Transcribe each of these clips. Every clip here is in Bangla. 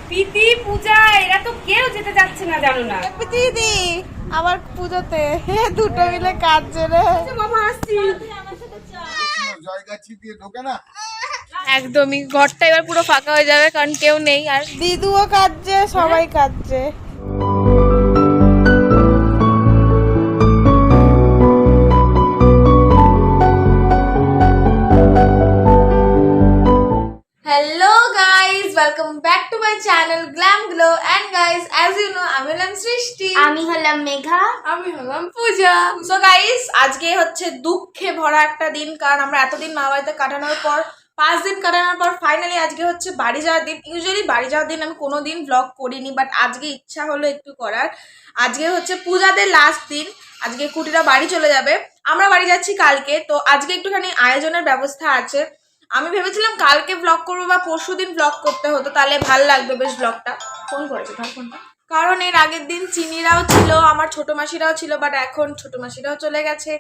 প্রীতি পূজা এরা তো কেউ যেতে যাচ্ছে না জানো না। দিদি আবার পুজোতে দুটো মিলে কাঁদছে রে। মামা আসছি। একদমই ঘরটা এবার পুরো ফাঁকা হয়ে যাবে কারণ কেউ নেই আর দিদুও কাঁদছে সবাই কাঁদছে। Hello guys, welcome back to my channel Glam Glow and guys as you know আমি হলাম সৃষ্টি, আমি হলাম মেঘা, আমি হলাম পূজা। সো গাইস আজকে হচ্ছে দুঃখে ভরা একটা দিন কারণ আমরা এতদিন মা বাড়িতে কাটানোর পর 5 দিন কাটানোর পর ফাইনালি আজকে হচ্ছে বাড়ি যাওয়ার দিন। ইউজুয়ালি বাড়ি যাওয়ার দিন আমি কোনোদিন ব্লগ করিনি বাট আজকে ইচ্ছা হলো একটু করার। আজকে হচ্ছে পূজাদের লাস্ট দিন, আজকে কুটিরা বাড়ি চলে যাবে, আমরা বাড়ি যাচ্ছি কালকে। তো আজকে একটুখানি আয়োজনের ব্যবস্থা আছে। আমি ভেবেছিলাম কালকে ব্লগ করবো বা পরশু দিন ব্লগ করতে হতো, তাহলে ভাল লাগবে বেশ ব্লগটা। ফোন করেছে তার ফোনটা, কারণ এর আগের দিন চিনিরাও ছিল, আমার ছোট মাসিরাও ছিল, বাট এখন ছোট মাসিরাও চলে গেছে,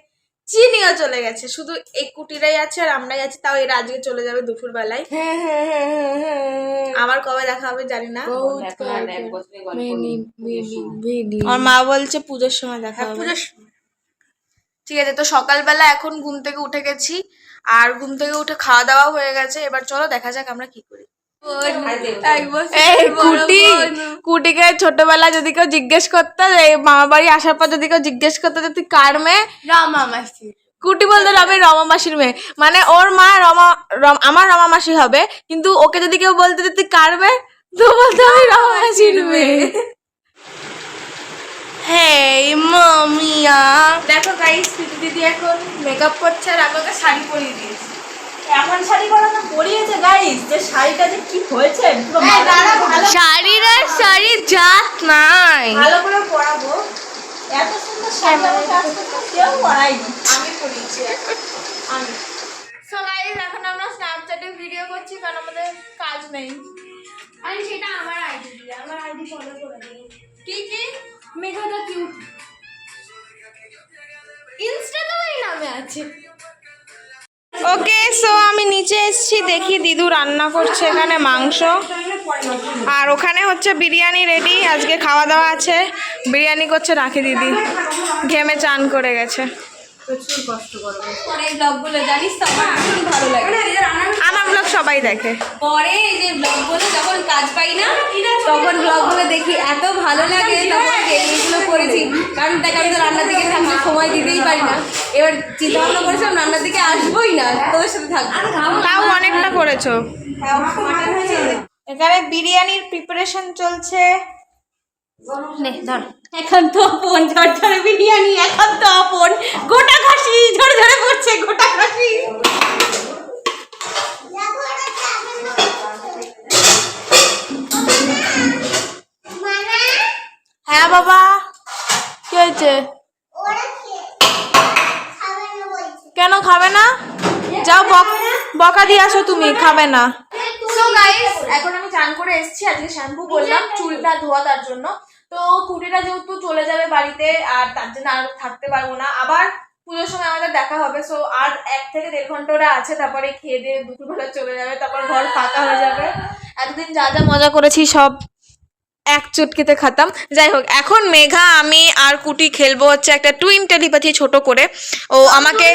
চিনিও চলে গেছে, শুধু এই কুটিরাই আছে আর আমরাই আছি। তাও এরা আজকে চলে যাবে দুপুর বেলায়। আমার কবে দেখা হবে জানি না, আমার মা বলছে পুজোর সময় দেখা হবে। ঠিক আছে, তো সকালবেলা এখন ঘুম থেকে উঠে গেছি আর ঘুম থেকে উঠে খাওয়া দাওয়া হয়ে গেছে। এবার চলো দেখা যাক আমরা কি করি। কুটিকে ছোটবেলা যদি কেউ জিজ্ঞেস করতো, মামা বাড়ি আসার পর যদি কেউ জিজ্ঞেস করতো যে তুই কার মেয়ে, রমা মাসি, কুটি বলতো আমি রমা মাসির মেয়ে। মানে ওর মা আমার রমা মাসি হবে, কিন্তু ওকে যদি কেউ বলতো যে তুই কার মেয়ে, তো বলতো আমি রমা মাসির মেয়ে। হেই মামিয়া, দেখো গাইস দিদি এখন মেকআপ করছে আর আমাকে শাড়ি পরিয়ে দিয়েছে। এমন শাড়ি পরানো পরিয়েছে গাইস যে শাড়িটা যে কি হয়েছে শাড়ির আর শাড়ির জাত নাই, ভালো করে পরাবো। এত সুন্দর শাড়ি আমাকে আজকে কেউ পরায়নি, আমি পরিয়েছি। আমি সো গাইস এখন আমরা স্ন্যাপচ্যাটে ভিডিও করছি কারণ আমাদের কাজ নেই। আমি সেটা আমার আইডি দিয়ে, আমার আইডি ফলো করে দিই। কি কি মেঘাটা কিউট, ইনস্টাতেও এই নামে আছে। ওকে, সো আমি নিচে এসেছি, দেখি দিদু রান্না করছে এখানে মাংস, আর ওখানে হচ্ছে বিরিয়ানি রেডি। আজকে খাওয়া দাওয়া আছে, বিরিয়ানি করছে রাখি দিদি, ঘেমে চান করে গেছে। প্রচুর কষ্ট করবো পরে এই ব্লগগুলো, জানিস তো আমার খুব ভালো লাগে। আমার ব্লগ সবাই দেখে, পরে এই যে ব্লগগুলো যখন কাজ পাই না তখন ব্লগগুলো দেখি, এত ভালো লাগে। তখন এইগুলো করেছি কারণ দেখ আমি তো রান্নার দিকে থাকতে সময় দিতেই পারি না। এবার চিন্তা ভাবনা করেছিলাম রান্নার দিকে আসবোই না, তোদের সাথে থাকবো। তাও অনেকটা করেছো। এখানে বিরিয়ানির প্রিপারেশন চলছে। এখন তো আপন ঝরঝরে বিরিয়ানি, এখন তো আপন গোটা খাসি ঝরঝরে পড়ছে, গোটা খাসি। হ্যাঁ বাবা, কি হয়েছে? কেন খাবে না? যাও বকা দিয়ে আসো, তুমি খাবে না। সো গাইস এখন আমি চান করে এসেছি, আজকে শ্যাম্পু করলাম চুলটা ধোয়া তার জন্য। তো কুটিটা যেহেতু চলে যাবে বাড়িতে আর তার জন্য আর থাকতে পারবো না, আবার পুজোর সময় আমাদের দেখা হবে। সো আর 1 থেকে 1.5 ঘন্টা ওরা আছে, তারপরে খেয়ে দিয়ে দুপুরবেলা চলে যাবে, তারপর ঘর ফাঁকা হয়ে যাবে। এতদিন যা যা মজা করেছি সব এক চুটকিতে খাতাম। যাই হোক, এখন মেঘা আমি আর কুটি খেলবো হচ্ছে একটা টুইন টেলিপ্যাথি ছোট করে। ও আমাকে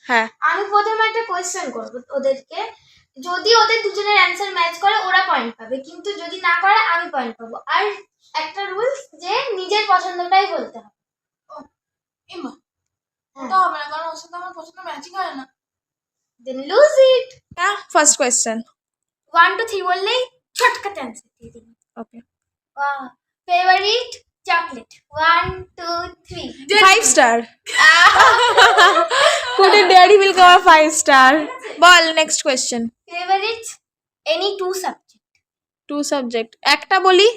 হ্যাঁ, আমি প্রথমে একটা কোয়েশ্চেন করব ওদেরকে, যদি ওদের দুজনের অ্যানসার ম্যাচ করে ওরা পয়েন্ট পাবে, কিন্তু যদি না করে আমি পয়েন্ট পাবো। আর একটা রুলস যে নিজের পছন্দটাই বলতে হবে। ওটা হবে না কারণ ওর সাথে আমার পছন্দ ম্যাচিং হয় না। Then lose it. First question 1 2 3 বললেই ছটকাতে অ্যানসার দিয়ে দিবি। Okay, favourite chocolate 1 2 3 5 Star. কুটি ডেয়ারি মিল্ক আমার 5 স্টার। বল next question. Favourite any 2 subject. 2 subject একটা বলি।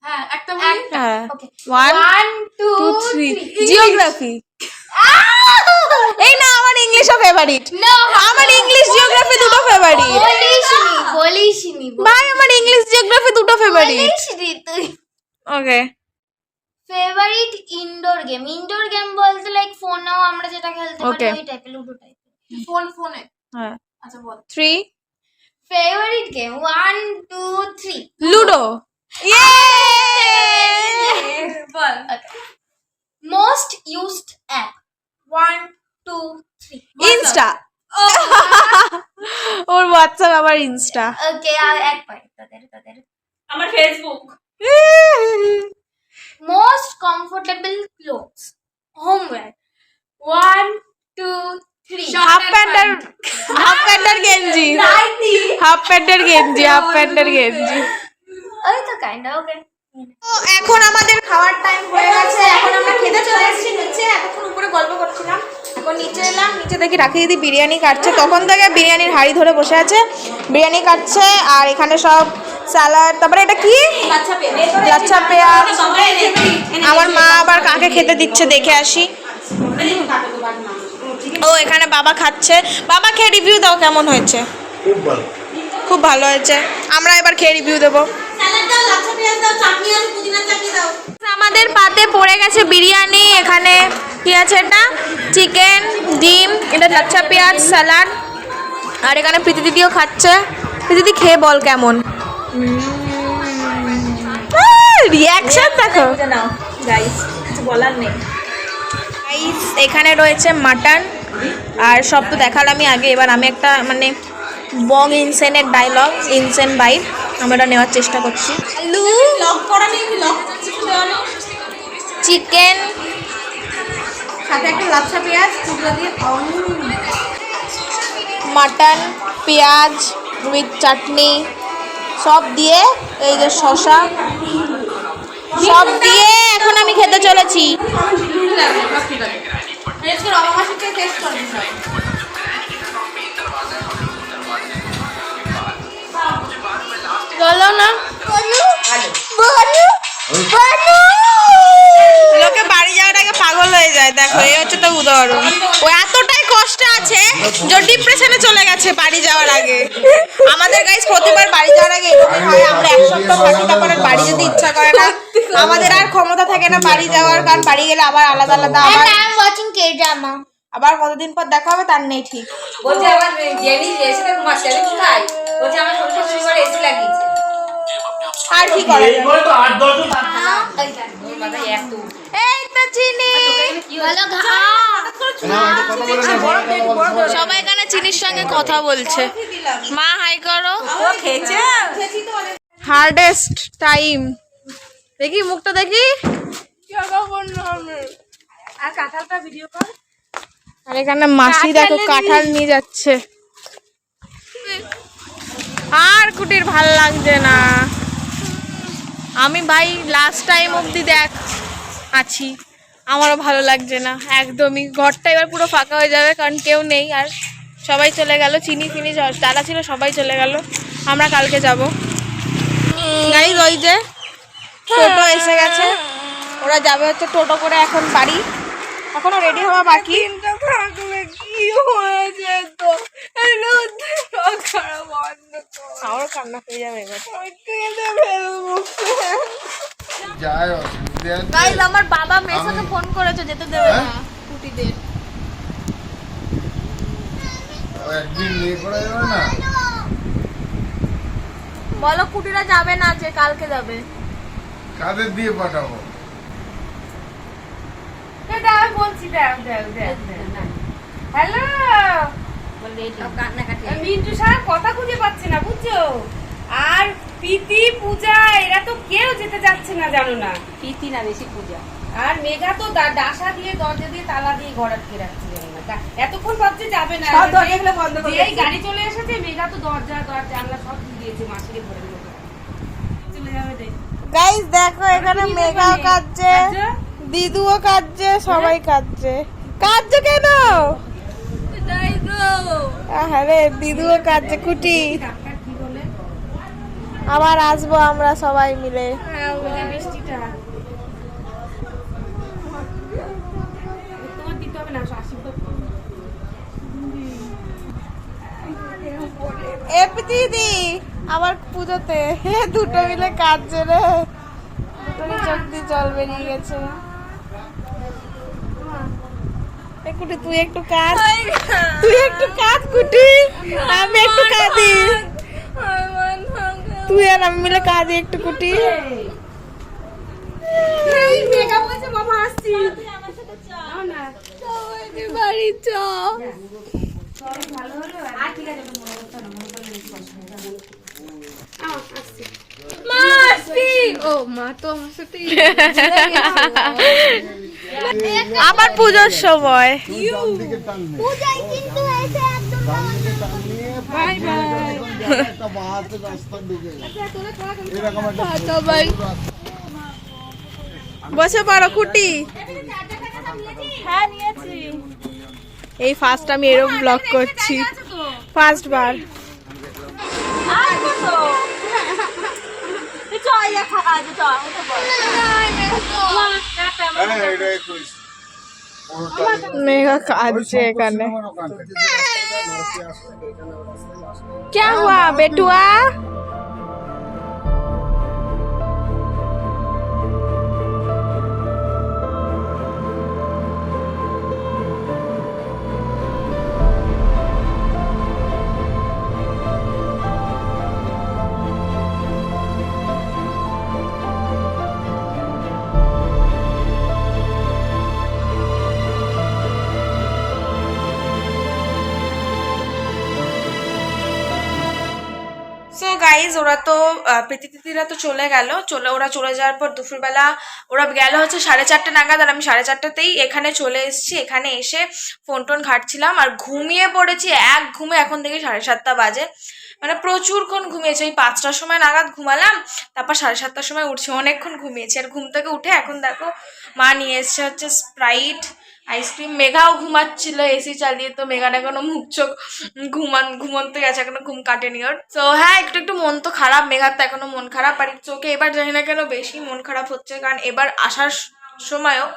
হ্যাঁ একটা বলি। হ্যাঁ, ওকে 1 2 3 জিওগ্রাফি। এই না, আমার ইংলিশও ফেভারিট। আমার ইংলিশ জিওগ্রাফি দুটো ফেভারিট। বলিসনি ভাই আমার ইংলিশ জিওগ্রাফি দুটো ফেভারিট। তুই। Okay, favourite indoor game. Indoor game বলতে লাইক ফোনেও আমরা যেটা খেলতে পারি Okay. ওই টাইপের, লুডো টাইপের। ফোনে হ্যাঁ আচ্ছা বল। 3 ফেভারিট গেম 1 2 3 বল মোস্ট ইউজড অ্যাপ 1 2 3 ইনস্টা। ওর হোয়াটসঅ্যাপ আবার ইনস্টা। ওকে আর এক পয়েন্ট তোদের আমার Facebook. Most comfortable clothes homewear 1 2 3 half প্যান্টের গেঞ্জি, হাফ প্যান্টের গেঞ্জি। ওই তো কাইন্ড ওকে। তো এখন আমাদের খাওয়ার টাইম হয়ে গেছে, এখন আমরা খেতে চলে এসেছি নিচে। এতক্ষণ উপরে গল্প করছিলাম, এখন নিচে এলাম। নিচে দেখি রাখি দিদি বিরিয়ানি কাটছে, তখন থেকে বিরিয়ানির হাঁড়ি ধরে বসে আছে, বিরিয়ানি কাটছে। আর এখানে সব স্যালাড, তারপরে এটা কি লাচ্ছা পেঁয়াজ। আমার মা আবার কাকে খেতে দিচ্ছে দেখে আসি। ও এখানে বাবা খাচ্ছে, বাবা খেয়ে রিভিউ দাও কেমন হয়েছে। খুব ভালো হয়েছে। আমরা এবার খেয়ে রিভিউ দেবো। আমাদের পাতে পড়ে গেছে বিরিয়ানি। এখানে কি আছে, এটা চিকেন, ডিম, এটা লাচ্ছা পেঁয়াজ, স্যালাড। আর এখানে প্রীতি দিদিও খাচ্ছে। প্রীতি দিদি খেয়ে বল কেমন রিয়াকশন দেখো। নাও গাইস, কিছু বলার নেই। গাইস এখানে রয়েছে মাটন, আর সব তো দেখালামই আগে। এবার আমি একটা মানে বং ইনসেনের ডায়লগ, ইনসেন বাইট, আমরা নেওয়ার চেষ্টা করছি। আলু, চিকেন, সাথে একটা লাচ্ছা পেঁয়াজ টুকরো দিয়ে মাটন, পেঁয়াজ উইথ চাটনি সব দিয়ে, এই যে শসা সব দিয়ে এখন আমি খেতে চলেছি। চলো না, লোকে বাড়ি যাওয়ার আগে পাগল হয়ে যায়। দেখো এই হচ্ছে তো উদাহরণ। ও এতটাই কষ্ট আছে যে ডিপ্রেশনে চলে গেছে বাড়ি যাওয়ার আগে। আমাদের গাইস প্রতিবার বাড়ি যাওয়ার আগে এরকম হয়, আমরা এক সপ্তাহ থাকি, তারপরে বাড়ি যেতে ইচ্ছা করে না, আমাদের আর ক্ষমতা থাকে না বাড়ি যাওয়ার। কারণ বাড়ি গেলে আবার আলাদা আলাদা আবার কতদিন পর দেখা হবে তার নেই ঠিক। বলছে আমার জেনি এসে ঘুমাচ্ছে, আমি কোথায়? বলছে আমার ছোট ছোট ঘরে এসে লাগিয়েছে। আর কি করা যাবে? ওর মাথায় এত এই তো চিনি, সবাই এখানে চিনির সঙ্গে কথা বলছে। মা হাই করো। খেয়েছে। হার্ডেস্ট টাইম দেখি, মুখটা দেখি। আর কাঁঠালটা ভিডিও কর। আর এখানে মাসি দেখো কাঁঠাল নিয়ে যাচ্ছে। আর কুটির ভাল লাগছে না। আমি ভাই লাস্ট টাইম অবধি দেখ আছি, আমারও ভালো লাগছে না একদমই। ঘরটা এবার পুরো ফাঁকা হয়ে যাবে, কারণ কেউ নেই আর, সবাই চলে গেল। চিনি ফিনি যারা ছিল সবাই চলে গেল, আমরা কালকে যাব। গাইজ ওই যে টোটো এসে গেছে, ওরা যাবে হচ্ছে টোটো করে এখন বাড়ি। এখনো রেডি হওয়া বাকি। আমারও কান্না পেয়ে যাবে এবার। গাইজ আমার বাবা মেয়ের ফোন করেছে, যেতে দেবে না কুটিদের। একদিন নিয়ে করা যাবে না, বলো কুটিরা যাবে না, যে কালকে যাবে। কাদের দিয়ে পাঠাবো? বলছি হ্যালো, মিন্টু স্যার কথা খুঁজে পাচ্ছে না বুঝছো। আর প্রীতি, পূজা এরা তো কেউ যেতে যাচ্ছে না, জানো না। প্রীতি না, বেশি পূজা। আর মেঘা তো ডাসা দিয়ে দরজা দিয়ে তালা দিয়ে ঘর আটকে রাখছে, এতক্ষণ ভাবছে যাবে না। এই গাড়ি চলে এসেছে, মেঘা তো দরজা জানলা সব দিয়েছে মাসিকে ভরে চলে যাবে। গাইস দেখো এখানে মেঘাও কাঁদছে, দিদুও কাঁদছে, সবাই কাঁদছে। কাঁদছে কেন? আরে দিদুও কাঁদছে। কুটি আবার আসবো আমরা সবাই মিলে। বৃষ্টিটা তোমার দিতে হবে না, দিদি আবার পুজোতে দুটো মিলে কাঁদছে রে, দুটোরই চোখ দিয়ে জল বেরিয়ে গেছে। কুটি তুই একটু কাঁদ, তুই একটু কাঁদ কুটি, আমি একটু কাঁদি। তুই আর আমি মিলে কাজে একটু কুটি বাড়ি চ ও মা তো আমার সাথে আবার পুজোর সময় পূজায় কিন্তু এসে একদম বসে পড়ো কুটি এই ফার্স্ট আমি এরকম ব্লগ করছি ফার্স্ট বার মেঘা কাঁদছে এখানে क्या हुआ बेटुआ সো গাইজ ওরা তো প্রীতিদিদিরা তো ওরা চলে যাওয়ার পর দুপুরবেলা ওরা গেল হচ্ছে 4:30 নাগাদ আর আমি 4:30তেই এখানে চলে এসেছি এখানে এসে ফোন টোন ঘাটছিলাম আর ঘুমিয়ে পড়েছি এক ঘুমে এখন থেকে 7:30 বাজে মানে প্রচুরক্ষণ ঘুমিয়েছি ওই 5টার সময় নাগাদ ঘুমালাম তারপর 7:30টার সময় উঠছি অনেকক্ষণ ঘুমিয়েছি আর ঘুম থেকে উঠে এখন দেখো মা নিয়ে এসছে হচ্ছে স্প্রাইট আইসক্রিম মেঘাও ঘুমাচ্ছিল এসি চালিয়ে তো মেঘার এখনো মুখ চোখ ঘুমন্ত গেছে এখনো ঘুম কাটেনি ওর তো হ্যাঁ একটু মন তো খারাপ মেঘার তো এখনো মন খারাপ আর চোখে এবার জানি না কেন বেশি মন খারাপ হচ্ছে কারণ এবার আসার সময়ও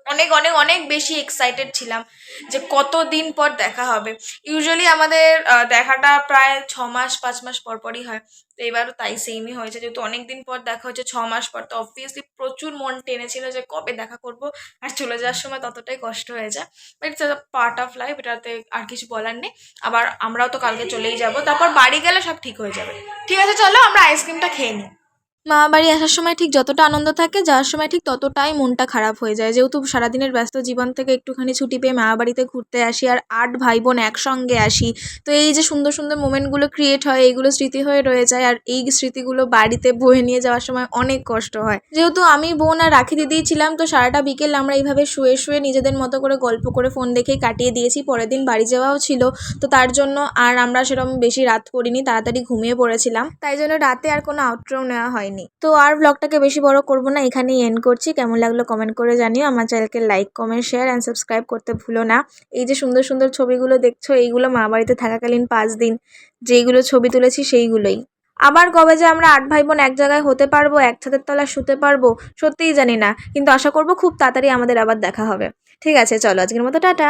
অনেক অনেক অনেক বেশি এক্সাইটেড ছিলাম যে কতদিন পর দেখা হবে ইউজুয়ালি আমাদের দেখাটা প্রায় 6 মাস 5 মাস পর পরই হয় তো এবারও তাই সেমই হয়েছে যেহেতু অনেক দিন পর দেখা হচ্ছে 6 মাস পর তো অবভিয়াসলি প্রচুর মন টেনেছিল যে কবে দেখা করব আর চলে যাওয়ার সময় ততটাই কষ্ট হয়ে যায় but it's a part of life এটাতে আর কিছু বলার নেই আবার আমরাও তো কালকে চলেই যাব তারপর বাড়ি গেলে সব ঠিক হয়ে যাবে ঠিক আছে চলো আমরা আইসক্রিমটা খেয়ে নিই মা বাড়ি আসার সময় ঠিক যতটা আনন্দ থাকে যাওয়ার সময় ঠিক ততটাই মনটা খারাপ হয়ে যায় যেহেতু সারাদিনের ব্যস্ত জীবন থেকে একটুখানি ছুটি পেয়ে মা বাড়িতে ঘুরতে আসি আর 8 ভাই বোন একসঙ্গে আসি তো এই যে সুন্দর সুন্দর মোমেন্টগুলো ক্রিয়েট হয় এইগুলো স্মৃতি হয়ে রয়ে যায় আর এই স্মৃতিগুলো বাড়িতে বয়ে নিয়ে যাওয়ার সময় অনেক কষ্ট হয় যেহেতু আমি বোন আর রাখি দিদিই ছিলাম তো সারাটা বিকেল আমরা এইভাবে শুয়ে শুয়ে নিজেদের মতো করে গল্প করে ফোন দেখেই কাটিয়ে দিয়েছি পরের দিন বাড়ি যাওয়াও ছিল তো তার জন্য আর আমরা সেরকম বেশি রাত করিনি তাড়াতাড়ি ঘুমিয়ে পড়েছিলাম তাই জন্য রাতে আর কোনো আউটরো নেওয়া হয়নি তো আর ব্লগটাকে বেশি বড় করব না এখানেই এন্ড করছি কেমন লাগলো কমেন্ট করে জানিও আমার চ্যানেলকে like comment share and subscribe করতে ভুলো না এই যে সুন্দর সুন্দর ছবিগুলো দেখছো এইগুলো মা বাড়িতে থাকাকালীন 5 দিন যেইগুলো ছবি তুলেছি সেইগুলোই আবার কবে যে আমরা 8 ভাই বোন এক জায়গায় হতে পারবো এক ছাদের তলায় শুতে পারবো সত্যিই জানি না কিন্তু আশা করবো খুব তাড়াতাড়ি আমাদের আবার দেখা হবে ঠিক আছে চলো আজকের মতো টাটা।